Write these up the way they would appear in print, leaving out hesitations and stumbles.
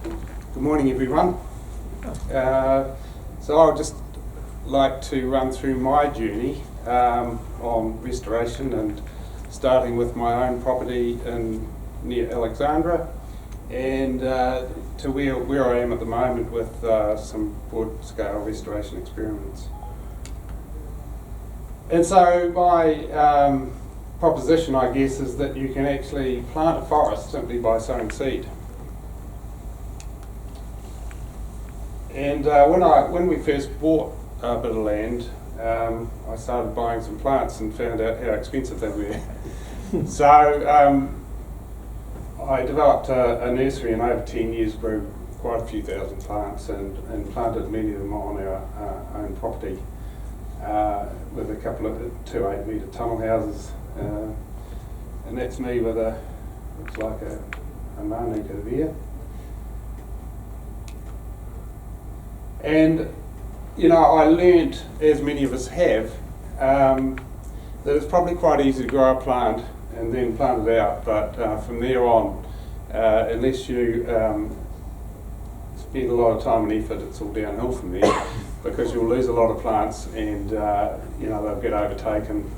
Good morning, everyone. So I'll just like to run through my journey on restoration, and starting with my own property near Alexandra, and to where I am at the moment with some broad scale restoration experiments. And so my proposition, I guess, is that you can actually plant a forest simply by sowing seed. And when we first bought a bit of land, I started buying some plants and found out how expensive they were. So I developed a nursery, and over 10 years grew quite a few thousand plants and planted many of them on our own property with a couple of 2 8-metre tunnel houses. And that's me with looks like a marnica there. And you know, I learnt, as many of us have, that it's probably quite easy to grow a plant and then plant it out, but from there on, unless you spend a lot of time and effort, it's all downhill from there, because you'll lose a lot of plants, and you know, they'll get overtaken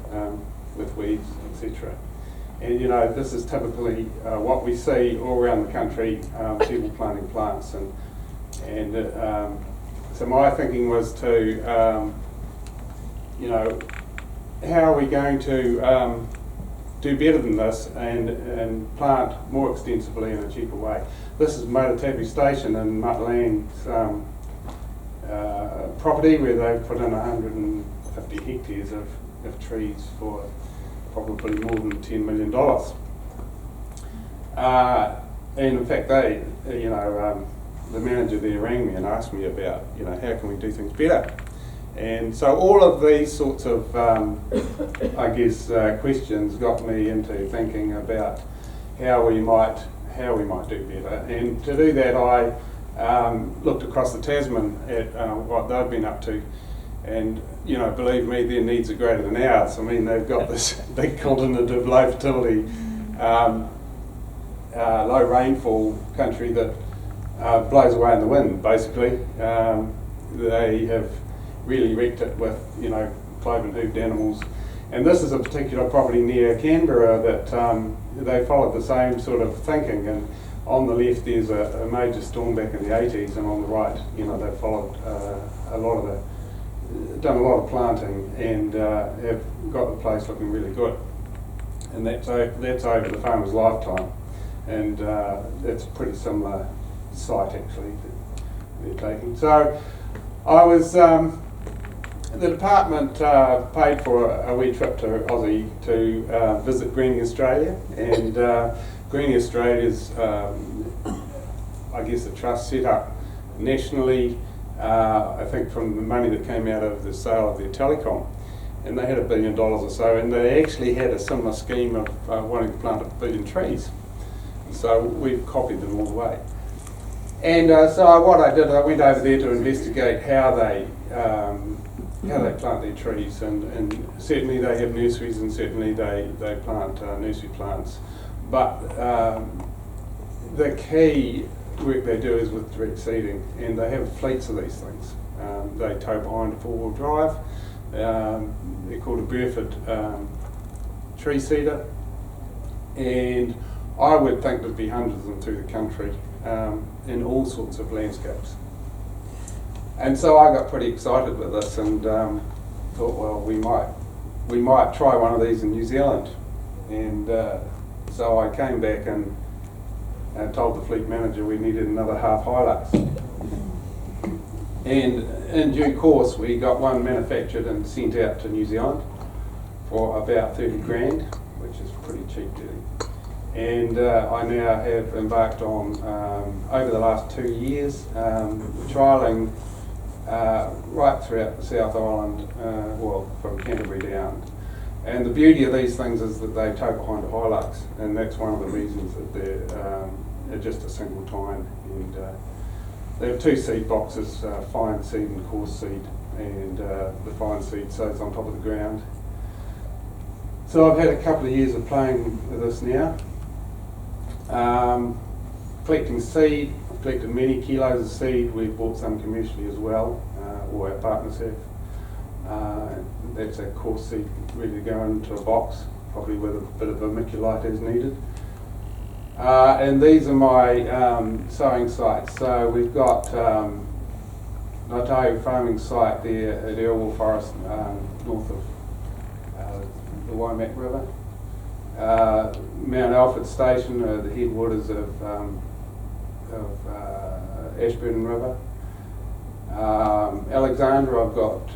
with weeds, etc. And you know, this is typically what we see all around the country, people planting plants, and so my thinking was to, you know, how are we going to do better than this and plant more extensively in a cheaper way? This is Motatapu Station in Mutt Land's property, where they've put in 150 hectares of trees for probably more than $10 million. And in fact, they, you know, the manager there rang me and asked me about, you know, how can we do things better? And so all of these sorts of, I guess, questions got me into thinking about how we might do better. And to do that, I looked across the Tasman at what they've been up to, and you know, believe me, their needs are greater than ours. I mean, they've got this big continent of low fertility, low rainfall country that blows away in the wind, basically. They have really wrecked it with, you know, cloven hoofed animals. And this is a particular property near Canberra that they followed the same sort of thinking. And on the left there's a major storm back in the 80s, and on the right, you know, they followed done a lot of planting, and have got the place looking really good. And that's over the farmer's lifetime. And that's a pretty similar site actually that they're taking. So I was, the department paid for a wee trip to Aussie to visit Greening Australia, and Greening Australia's, I guess, the trust set up nationally, I think from the money that came out of the sale of their telecom, and they had $1 billion or so, and they actually had a similar scheme of wanting to plant 1 billion trees. So we've copied them all the way. And so what I did, I went over there to investigate how they plant their trees, and certainly they have nurseries, and certainly they plant nursery plants. But the key work they do is with direct seeding, and they have fleets of these things. They tow behind a 4-wheel drive. They're called a Burford tree seeder, and I would think there'd be hundreds of them through the country, in all sorts of landscapes. And so I got pretty excited with this, and thought, well, we might try one of these in New Zealand. And so I came back and told the fleet manager we needed another half Hilux. And in due course, we got one manufactured and sent out to New Zealand for about 30 grand, which is pretty cheap, really. And I now have embarked on, over the last 2 years, trialling right throughout the South Island, well, from Canterbury down. And the beauty of these things is that they tow behind a Hilux, and that's one of the reasons that they're just a single tine. And they have 2 seed boxes, fine seed and coarse seed, and the fine seed sows on top of the ground. So I've had a couple of years of playing with this now, collecting seed, collected many kilos of seed. We've bought some commercially as well, or our partners have. That's a coarse seed ready to go into a box, probably with a bit of vermiculite as needed. And these are my sowing sites. So we've got Whittaker farming site there at Elwell Forest, north of the Whittaker River. Mount Alfred Station, the headwaters of Ashburton River. Alexandra, I've got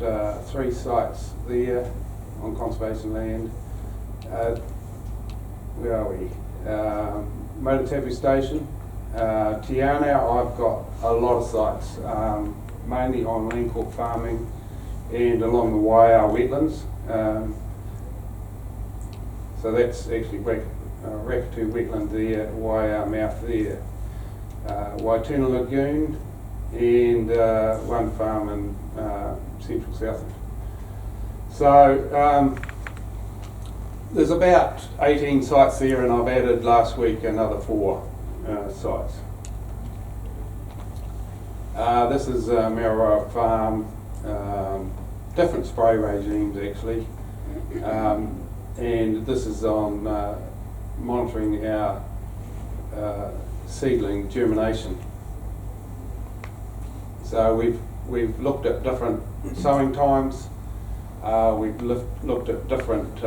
3 sites there on conservation land. Where are we? Motatapu Station. Tiana, I've got a lot of sites, mainly on land court farming and along the Waiau wetlands. So that's actually Rakatu wetland there, Waiau mouth there. Waituna Lagoon, and one farm in central Southland. So there's about 18 sites there, and I've added last week another 4 sites. This is Mararoa Farm, different spray regimes actually, and this is on monitoring our seedling germination. So we've looked at different sowing times. We've looked at different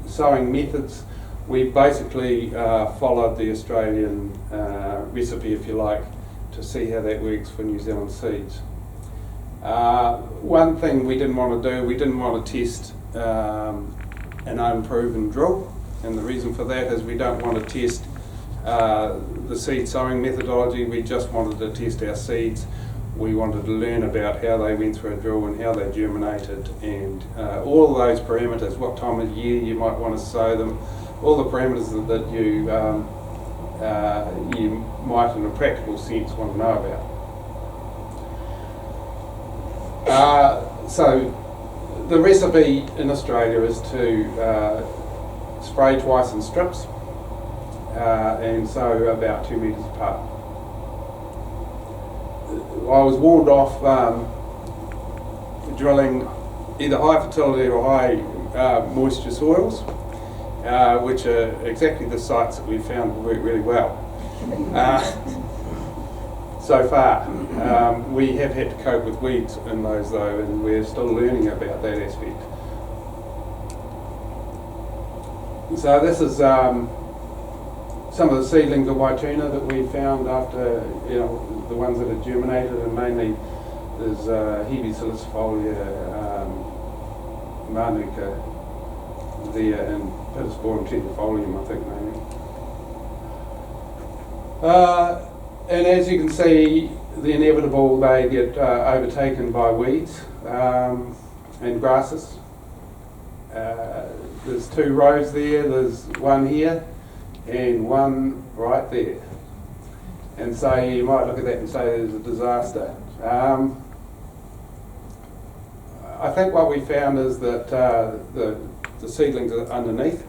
sowing methods. We've basically followed the Australian recipe, if you like, to see how that works for New Zealand seeds. One thing we didn't want to do, we didn't want to test an unproven drill, and the reason for that is we don't want to test the seed sowing methodology. We just wanted to test our seeds. We wanted to learn about how they went through a drill and how they germinated, and all of those parameters, what time of year you might want to sow them, all the parameters that you might in a practical sense want to know about. So the recipe in Australia is to spray twice in strips, and sow about 2 metres apart. I was warned off drilling either high fertility or high moisture soils, which are exactly the sites that we found work really well. So far, we have had to cope with weeds in those though, and we're still learning about that aspect. So this is some of the seedlings of Waituna that we found after, the ones that have germinated, and mainly there's Hebe salicifolia, Manuka there, and Pittosporum tentifolium, I think mainly. And as you can see, the inevitable, they get overtaken by weeds and grasses. There's 2 rows there, there's one here and one right there. And so you might look at that and say there's a disaster. I think what we found is that the seedlings are underneath,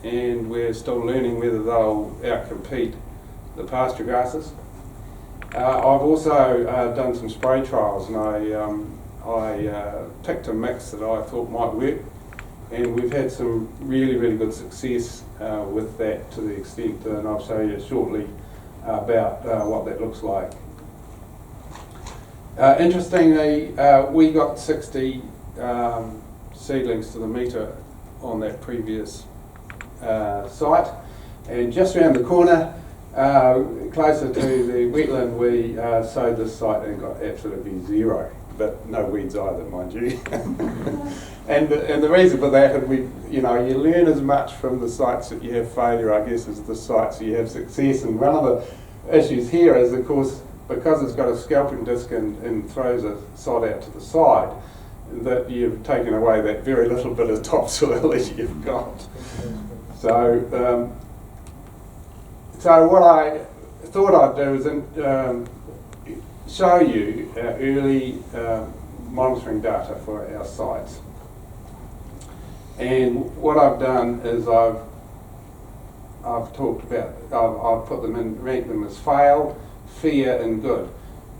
and we're still learning whether they'll outcompete the pasture grasses. I've also done some spray trials, and I picked a mix that I thought might work, and we've had some really, really good success with that, to the extent, and I'll show you shortly about what that looks like. Interestingly, we got 60 seedlings to the metre on that previous site, and just around the corner, closer to the wetland, we sowed this site and got absolutely 0, but no weeds either, mind you. and the reason for that, and you learn as much from the sites that you have failure, I guess, as the sites you have success. And one of the issues here is, of course, because it's got a scalping disc and throws a sod out to the side, that you've taken away that very little bit of topsoil that you've got. So what I thought I'd do is show you our early monitoring data for our sites. And what I've done is I've I've talked about, I've put them in, ranked them as fail, fear and good.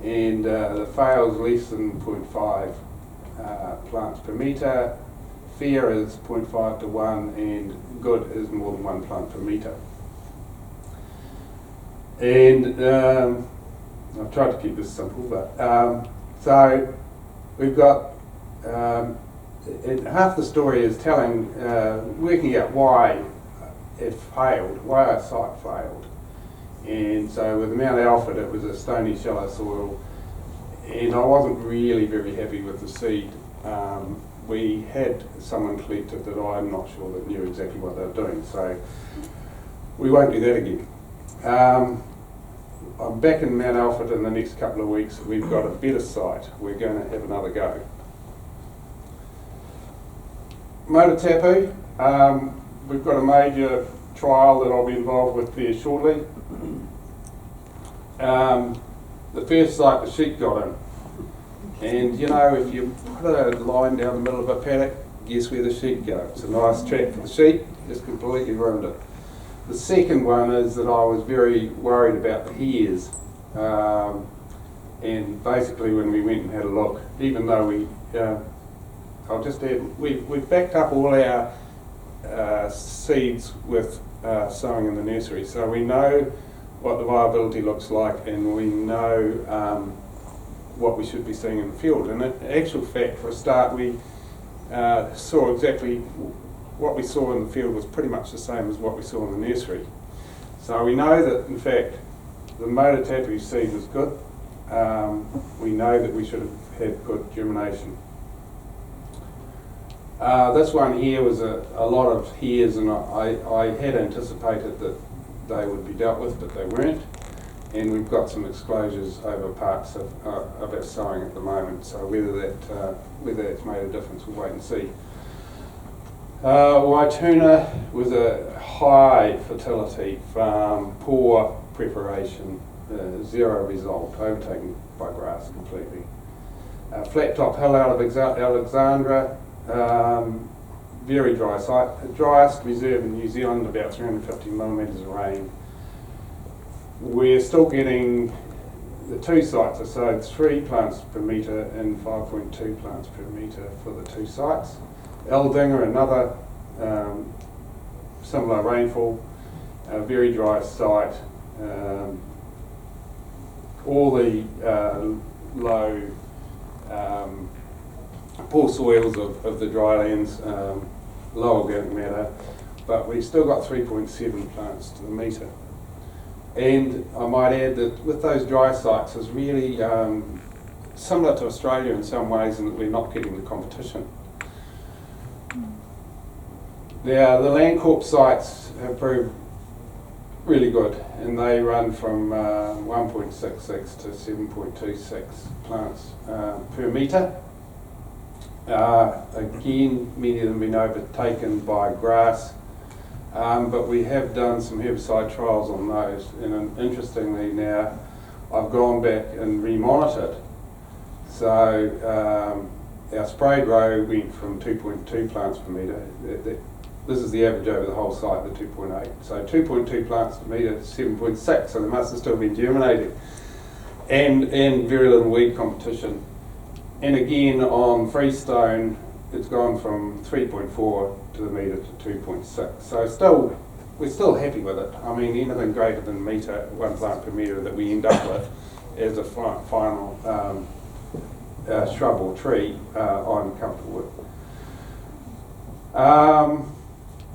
And the fail is less than 0.5 plants per metre, fear is 0.5 to 1, and good is more than 1 plant per metre. And I've tried to keep this simple, but so we've got, and half the story is telling, working out why it failed, why our site failed. And so with Mount Alfred, it was a stony, shallow soil, and I wasn't really very happy with the seed. We had someone collect it that I'm not sure that knew exactly what they were doing, so we won't do that again. I'm back in Mount Alfred in the next couple of weeks. We've got a better site. We're going to have another go. Motutapu, we've got a major trial that I'll be involved with there shortly. The first site the sheep got in. And you know, if you put a line down the middle of a paddock, guess where the sheep go? It's a nice track for the sheep, just completely ruined it. The second one is that I was very worried about the hares. And basically when we went and had a look, even though we, I'll just add, we've backed up all our seeds with sowing in the nursery, so we know what the viability looks like, and we know what we should be seeing in the field. And in actual fact, for a start, we saw exactly what we saw in the field was pretty much the same as what we saw in the nursery. So we know that, in fact, the Motutapu seed was good. We know that we should have had good germination. This one here was a lot of hares, and I had anticipated that they would be dealt with, but they weren't. And we've got some exclosures over parts of our sowing at the moment, so whether that's made a difference, we'll wait and see. Whittaker was a high fertility farm, poor preparation, zero result, overtaken by grass completely. Flat top hill out of Alexandra, very dry site, the driest reserve in New Zealand, about 350 millimetres of rain. We're still getting, the two sites are sowed 3 plants per metre and 5.2 plants per metre for the two sites. Eldinger, another similar rainfall, a very dry site. All the low, poor soils of the drylands, low organic matter, but we've still got 3.7 plants to the metre. And I might add that with those dry sites, it's really similar to Australia in some ways, in that we're not getting the competition. Now, the Landcorp sites have proved really good, and they run from 1.66 to 7.26 plants per metre. Again, many of them have been overtaken by grass, but we have done some herbicide trials on those, and interestingly now I've gone back and remonitored. So our sprayed row went from 2.2 plants per metre. This is the average over the whole site, the 2.8. So 2.2 plants per metre, 7.6, so they must have still been germinating. And very little weed competition. And again, on freestone, it's gone from 3.4 to the metre to 2.6. So we're still happy with it. I mean, anything greater than metre, 1 plant per metre that we end up with as a final shrub or tree, I'm comfortable with.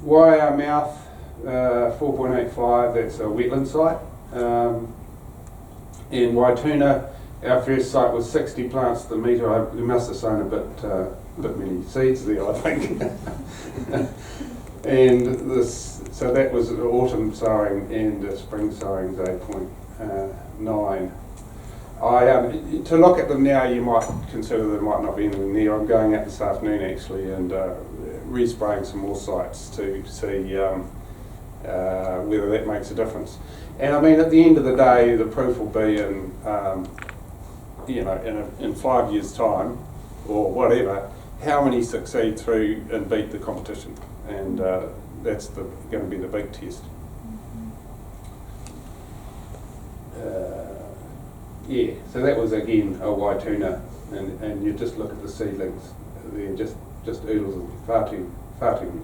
Why our mouth, 4.85, that's a wetland site. In Whittaker, our first site was 60 plants to the metre. We must have sown a bit many seeds there, I think. And so that was autumn sowing, and spring sowing is 8.9. To look at them now, you might consider there might not be anything there. I'm going out this afternoon actually and respraying some more sites to see whether that makes a difference. And I mean, at the end of the day, the proof will be in, in 5 years' time, or whatever, how many succeed through and beat the competition, and that's going to be the big test. Yeah, so that was again a Whittaker, and you just look at the seedlings, they're just oodles of far too many.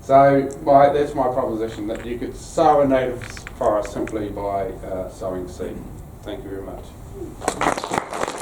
So that's my proposition, that you could sow a native forest simply by sowing seed. Thank you very much.